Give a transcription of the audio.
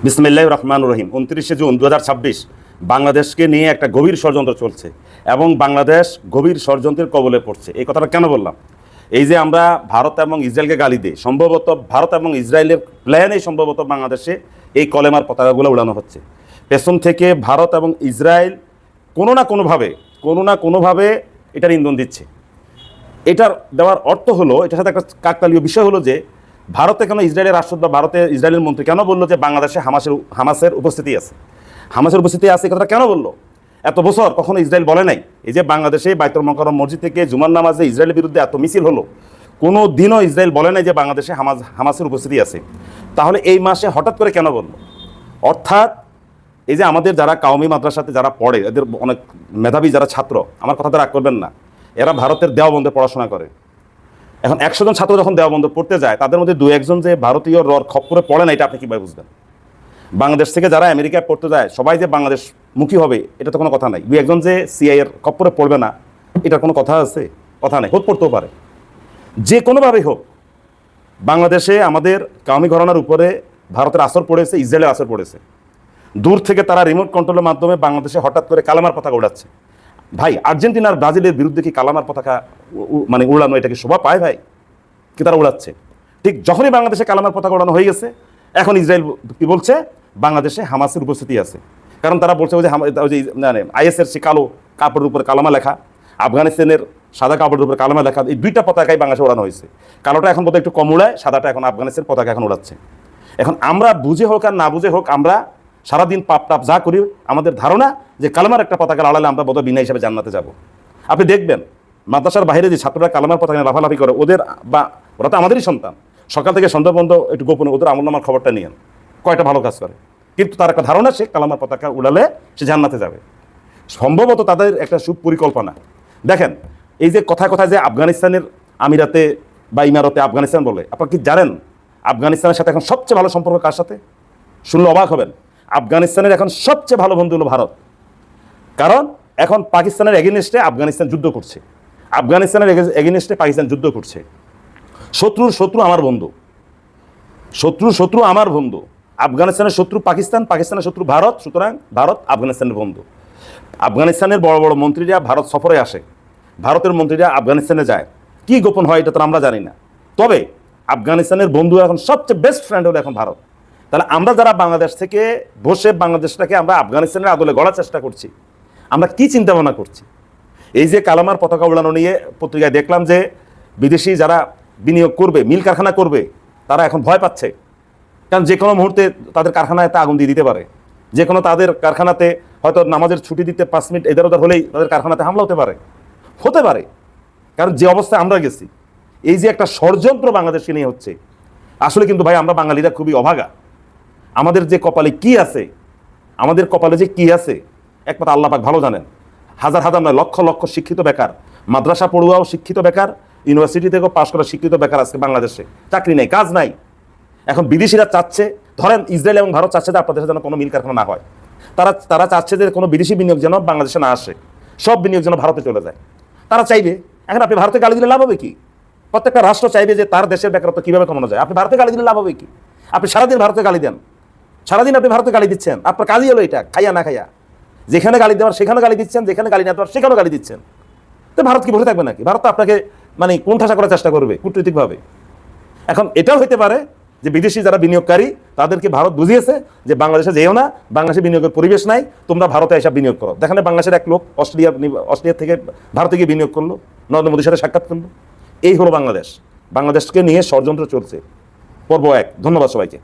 বিসমিল্লাহির রহমানির রহিম। 29 জুন 2026 বাংলাদেশকে নিয়ে একটা গভীর ষড়যন্ত্র চলছে এবং বাংলাদেশ গভীর ষড়যন্ত্রের কবলে পড়ছে। এই কথাটা কেন বললাম? এই যে আমরা ভারত এবং ইসরায়েলকে গালি দিই, সম্ভবত ভারত এবং ইসরায়েলের প্ল্যানেই সম্ভবত বাংলাদেশে এই কলেমার পতাকাগুলো উড়ানো হচ্ছে। পেছন থেকে ভারত এবং ইসরায়েল কোনো না কোনোভাবে এটার ইন্ধন দিচ্ছে। এটার দেওয়ার অর্থ হলো, এটার সাথে একটা কাকতালীয় বিষয় হলো যে ভারতে কেন ইসরায়েলের রাষ্ট্রদূত বা ভারতের ইসরায়েলের মন্ত্রী কেন বললো যে বাংলাদেশে হামাসের উপস্থিতি আছে? হামাসের উপস্থিতি আছে, এই কথাটা কেন বললো? এত বছর কখনো ইসরায়েল বলে নাই। এই যে বাংলাদেশে বাইতুল মোকাররম মসজিদ থেকে জুমার নামাজে ইসরায়েলের বিরুদ্ধে এত মিছিল হলো, কোনো দিনও ইসরায়েল বলে নাই যে বাংলাদেশে হামাসের উপস্থিতি আছে। তাহলে এই মাসে হঠাৎ করে কেন বললো? অর্থাৎ এই যে আমাদের যারা কাওমি মাদ্রাসাতে যারা পড়ে, এদের অনেক মেধাবী যারা ছাত্র, আমার কথাটা রাগ করবেন না, এরা ভারতের দেওবন্দে পড়াশোনা করে। এখন 100 জন ছাত্র যখন দেওবন্দ পড়তে যায়, তাদের মধ্যে 2-1 জন যে ভারতীয় রর খপ্পরে পড়ে না, এটা আপনি কীভাবে বুঝবেন? বাংলাদেশ থেকে যারা আমেরিকায় পড়তে যায় সবাই যে বাংলাদেশমুখী হবে এটা তো কোনো কথা নাই। 2-1 জন যে সিআইয়ের খপ্পরে পড়বে না, এটার কোনো কথা আছে? কথা নেই। হোক, পড়তেও পারে, যে কোনোভাবেই হোক। বাংলাদেশে আমাদের কাওমি ঘরানার উপরে ভারতের আসর পড়েছে, ইসরায়েলের আসর পড়েছে। দূর থেকে তারা রিমোট কন্ট্রোলের মাধ্যমে বাংলাদেশে হঠাৎ করে কালামার পতাকা উড়াচ্ছে। ভাই, আর্জেন্টিনার ব্রাজিলের বিরুদ্ধে কি কালামার পতাকা মানে উড়ানো এটাকে শোভা পায়? ভাই, কি তারা উড়াচ্ছে? ঠিক যখনই বাংলাদেশে কালামার পতাকা উড়ানো হয়ে গেছে, এখন ইসরায়েল কি বলছে? বাংলাদেশে হামাসের উপস্থিতি আছে। কারণ তারা বলছে ওই যে আইএসের সে কালো কাপড়ের উপরে কালামা লেখা, আফগানিস্তানের সাদা কাপড়ের উপরে কালামা লেখা, এই দুইটা পতাকাই বাংলাদেশে উড়ানো হয়েছে। কালোটা এখন বোধহয় একটু কম উড়ায়, সাদাটা এখন আফগানিস্তানের পতাকা এখন উড়াচ্ছে। এখন আমরা বুঝে হোক আর না বুঝে হোক, আমরা সারাদিন পাপ টাপ যা করি, আমাদের ধারণা যে কালামার একটা পতাকা আড়ালে আমরা বোধহয় বিনা হিসাবে জান্নাতে যাব। আপনি দেখবেন মাদ্রাসার বাইরে যে ছাত্ররা কালামার পতাকা লাফালাফি করে, ওরা তো আমাদেরই সন্তান। সকাল থেকে সন্ধ্যা পর্যন্ত একটু গোপনে ওদের আমলনামার খবরটা নিয়েন, কয়টা ভালো কাজ করে। কিন্তু তার একটা ধারণা, সে কালামার পতাকা উড়ালে সে জান্নাতে যাবে। সম্ভবত তাদের একটা সুপরিকল্পনা। দেখেন, এই যে কথায় যে আফগানিস্তানের আমিরাতে বা ইমারতে আফগানিস্তান বলে, আপনারা কি জানেন আফগানিস্তানের সাথে এখন সবচেয়ে ভালো সম্পর্ক কার সাথে? শুনলে অবাক হবেন। আফগানিস্তানের এখন সবচেয়ে ভালো বন্ধু হলো ভারত। কারণ এখন পাকিস্তানের এগেইনস্টে আফগানিস্তান যুদ্ধ করছে, আফগানিস্তানের এগেইনস্টে পাকিস্তান যুদ্ধ করছে। শত্রু আমার বন্ধু, শত্রু আমার বন্ধু। আফগানিস্তানের শত্রু পাকিস্তান, পাকিস্তানের শত্রু ভারত। সুতরাং ভারত আফগানিস্তানের বন্ধু। আফগানিস্তানের বড় বড় মন্ত্রীরা ভারত সফরে আসে, ভারতের মন্ত্রীরা আফগানিস্তানে যায়। কি গোপন হয় এটা তো আমরা জানি না। তবে আফগানিস্তানের বন্ধু এখন সবচেয়ে বেস্ট ফ্রেন্ড হলো এখন ভারত। তাহলে আমরা যারা বাংলাদেশ থেকে বসে বাংলাদেশটাকে আমরা আফগানিস্তানের আদলে গড়ার চেষ্টা করছি, আমরা কি চিন্তা ভাবনা করছি? এই যে কালামার পতাকা উড়ানো নিয়ে পত্রিকায় দেখলাম যে বিদেশি যারা বিনিয়োগ করবে, মিল কারখানা করবে, তারা এখন ভয় পাচ্ছে। কারণ যে কোনো মুহূর্তে তাদের কারখানায় আগুন দিয়ে দিতে পারে। যে কোনো তাদের কারখানাতে হয়তো নামাজের ছুটি দিতে 5 মিনিট এদের ওদের হলেই তাদের কারখানাতে হামলা হতে পারে। কারণ যে অবস্থায় আমরা গেছি, এই যে একটা ষড়যন্ত্র বাংলাদেশকে নিয়ে হচ্ছে, আসলে কিন্তু ভাই আমরা বাঙালিরা খুবই অভাগা। আমাদের যে কপালে কি আছে, আমাদের কপালে যে কি আছে একমাত্র আল্লাহ পাক ভালো জানেন। হাজার নয়, লক্ষ শিক্ষিত বেকার, মাদ্রাসা পড়ুয়াও শিক্ষিত বেকার, ইউনিভার্সিটি থেকেও পাশ করা শিক্ষিত বেকার আজকে বাংলাদেশে। চাকরি নেই, কাজ নাই। এখন বিদেশিরা চাচ্ছে, ধরেন ইসরায়েল এবং ভারত চাচ্ছে যে আপনাদের যেন কোনো মিল কারখানা না হয়। তারা চাচ্ছে যে কোনো বিদেশি বিনিয়োগ যেন বাংলাদেশে না আসে, সব বিনিয়োগ যেন ভারতে চলে যায়। তারা চাইবে। এখন আপনি ভারতে গালি দিলে লাভ হবে কি? প্রত্যেকটা রাষ্ট্র চাইবে যে তার দেশের বেকারত্ব কীভাবে কমানো যায়। আপনি ভারতে গালি দিলে লাভ হবে কি? আপনি সারাদিন ভারতে গালি দেন, সারাদিন আপনি ভারতে গালি দিচ্ছেন, আপনার কাজই হলো এটা, খাইয়া না খাইয়া। যেখানে গালি দেওয়ার সেখানে গালি দিচ্ছেন, যেখানে গালি না দেওয়ার সেখানেও গালি দিচ্ছেন। তো ভারত কি বসে থাকবে নাকি? ভারত তো আপনাকে মানে কোণঠাসা করার চেষ্টা করবে কূটনৈতিকভাবে। এখন এটাও হতে পারে যে বিদেশি যারা বিনিয়োগকারী তাদেরকে ভারত বুঝিয়েছে যে বাংলাদেশে যেও না, বাংলাদেশে বিনিয়োগের পরিবেশ নাই, তোমরা ভারতে এসব বিনিয়োগ করো। দেখেন বাংলাদেশের এক লোক অস্ট্রেলিয়া থেকে ভারতে গিয়ে বিনিয়োগ করলো, নরেন্দ্র মোদীর সাথে সাক্ষাৎ করলো। এই হলো বাংলাদেশকে নিয়ে ষড়যন্ত্র চলছে। পর্ব 1। ধন্যবাদ সবাইকে।